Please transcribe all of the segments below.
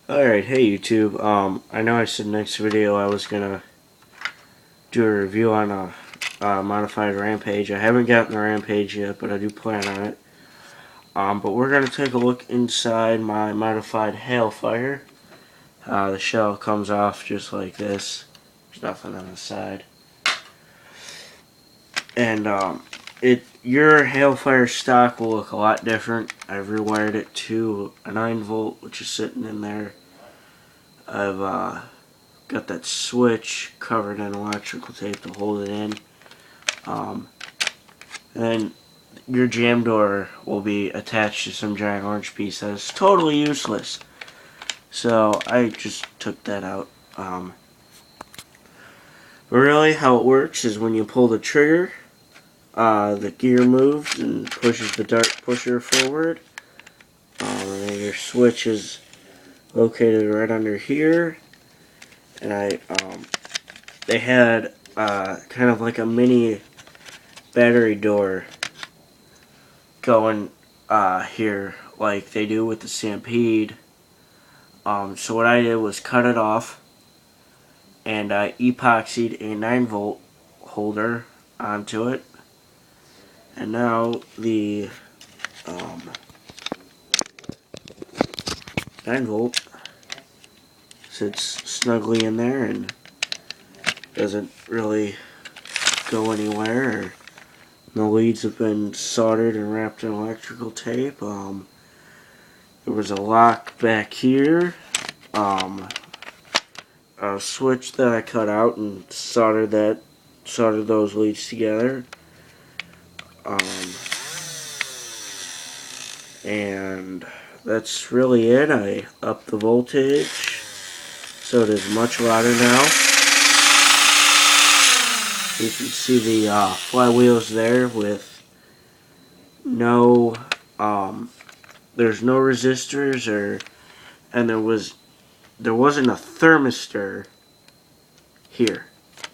Alright, hey YouTube. I know I said next video I was gonna do a review on a modified Rampage. I haven't gotten the Rampage yet, but I do plan on it. But we're gonna take a look inside my modified Hailfire. The shell comes off just like this. There's nothing on the side. And your Hailfire stock will look a lot different. I've rewired it to a 9-volt, which is sitting in there. I've got that switch covered in electrical tape to hold it in. And then your jam door will be attached to some giant orange piece that is totally useless. So I just took that out. But really how it works is when you pull the trigger, the gear moves and pushes the dart pusher forward. And then your switch is located right under here. And they had kind of like a mini battery door going here like they do with the Stampede. So what I did was cut it off, and I epoxied a 9-volt holder onto it, and now the 9-volt sits snugly in there and doesn't really go anywhere. The leads have been soldered and wrapped in electrical tape. There was a lock back here. A switch that I cut out and soldered those leads together. And that's really it. I upped the voltage so it is much louder now. You can see the flywheels there with no, there's no resistors, and there wasn't a thermistor here.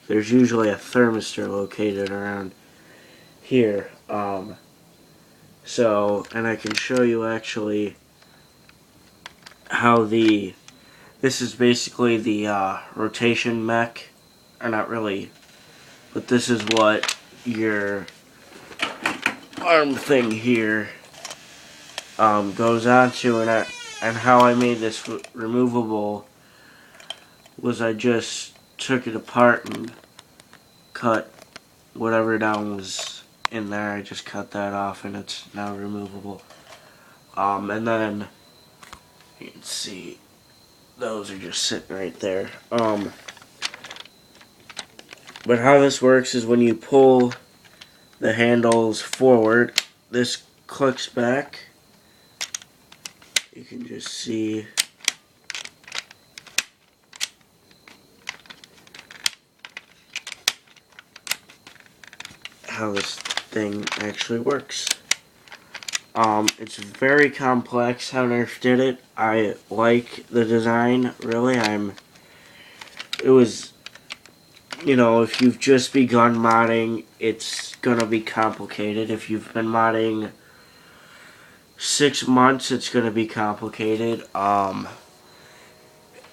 There's usually a thermistor located around here. So, and I can show you actually how this is basically the rotation mech, or not really, but this is what your arm thing here goes onto, and how I made this removable was I just took it apart and cut whatever down was in there. I just cut that off and it's now removable. And then you can see those are just sitting right there. But how this works is when you pull the handles forward, this clicks back. You can just see how this thing actually works. It's very complex how Nerf did it. I like the design, really. It was, you know, if you've just begun modding, it's gonna be complicated. If you've been modding 6 months, it's gonna be complicated.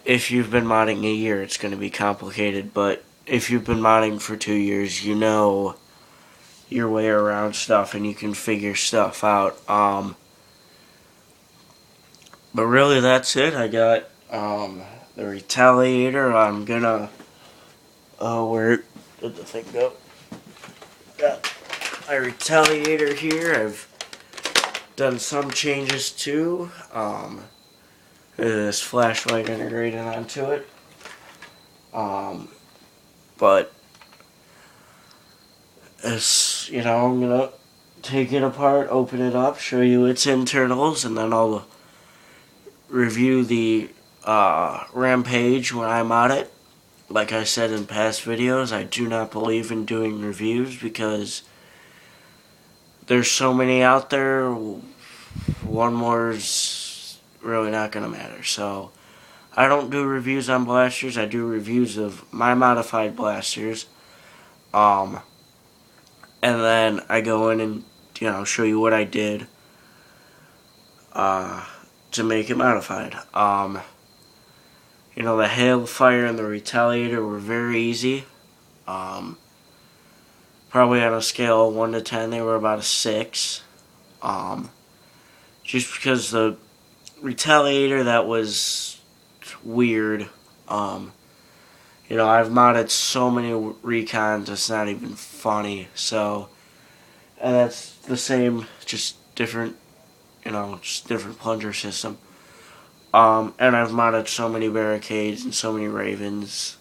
If you've been modding a year, it's gonna be complicated. But if you've been modding for 2 years, you know your way around stuff and you can figure stuff out. But really that's it. I got the retaliator. I'm gonna where did the thing go? Got my retaliator here. I've done some changes too. This flashlight integrated onto it. But it's, you know, I'm gonna take it apart, open it up, show you its internals, and then I'll review the Rampage when I'm on it. Like I said in past videos, I do not believe in doing reviews because there's so many out there. One more is really not gonna matter. So I don't do reviews on blasters. I do reviews of my modified blasters. And then I go in and, you know, show you what I did to make it modified. You know, the hailfire and the retaliator were very easy. Probably on a scale of 1 to 10, they were about a 6. Just because the retaliator, that was weird. You know, I've modded so many recons, it's not even funny. So, and that's the same, just different, you know, just different plunger system. And I've modded so many barricades and so many ravens.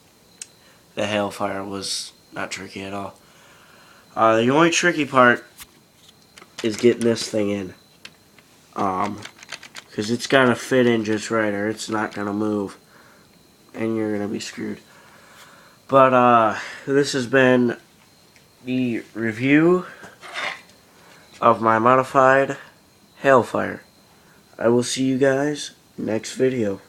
The hailfire was not tricky at all. The only tricky part is getting this thing in. Because it's got to fit in just right or it's not going to move. And you're going to be screwed. But, this has been the review of my modified hailfire. I will see you guys next video.